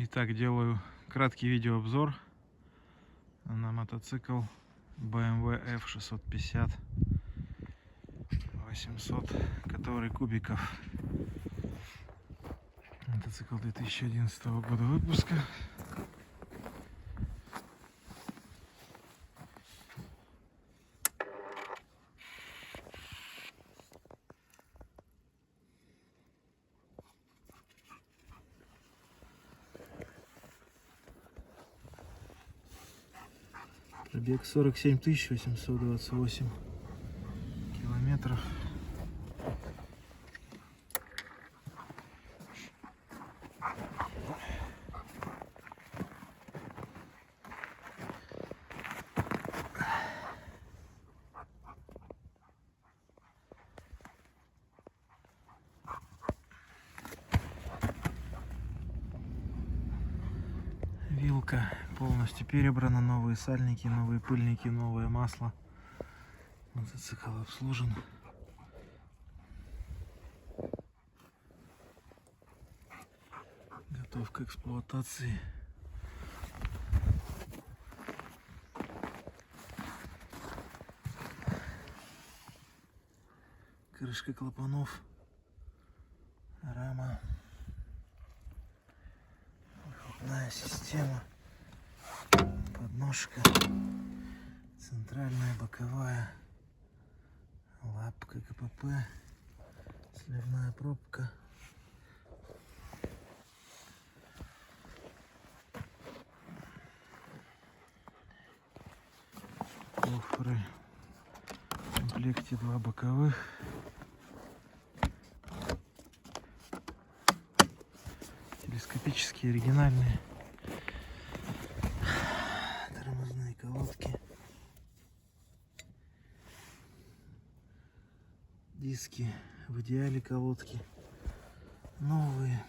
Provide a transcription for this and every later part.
Итак, делаю краткий видеообзор на мотоцикл BMW F650 800, который кубиков. Мотоцикл 2011 года выпуска. Пробег 47 828 километров. Вилка полностью перебрана, новые сальники, новые пыльники, новое масло. Мотоцикл обслужен. Готов к эксплуатации. Крышка клапанов, рама, выхлопная система, подножка, центральная, боковая, лапка КПП, сливная пробка. Кофры. В комплекте 2 боковых. Телескопические, оригинальные. Тормозные колодки. Диски в идеале колодки. Новые.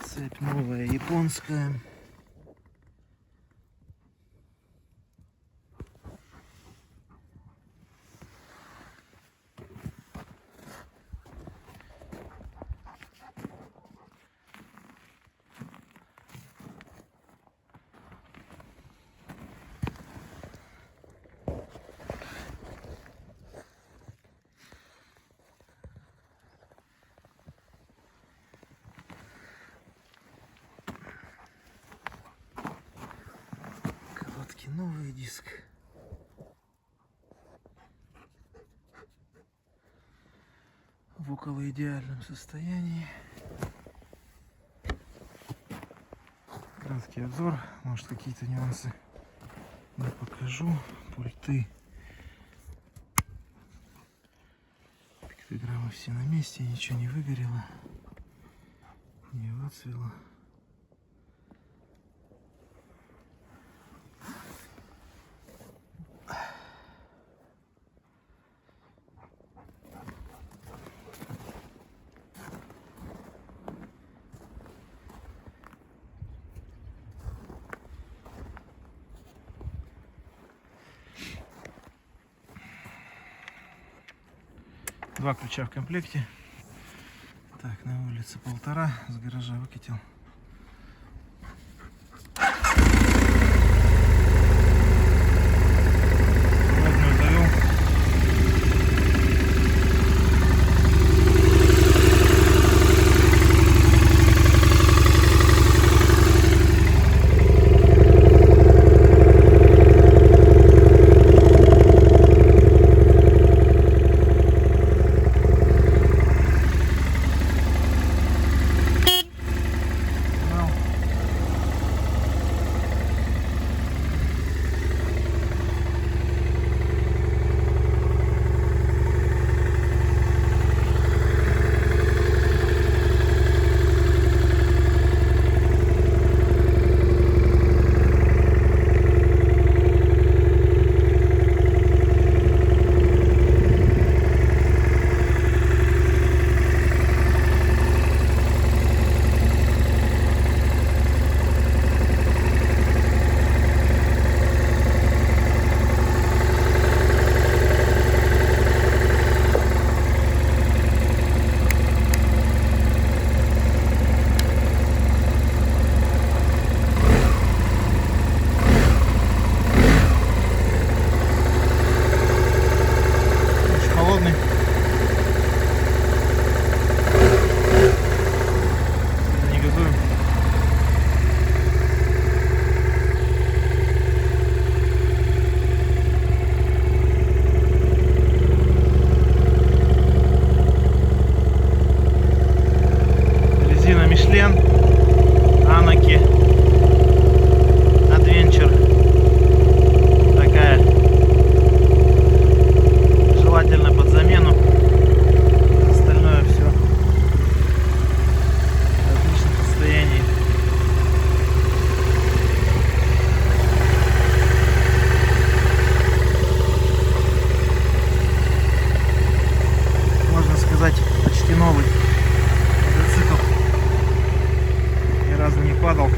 Цепь новая, японская. Новый диск. В около идеальном состоянии. Краткий обзор, может какие-то нюансы не покажу. Пульты. Пиктограммы все на месте, ничего не выгорело, не выцвело. Два ключа в комплекте. Так, на улице 1,5, с гаража выкатил. новый мотоцикл. Ни разу не падал.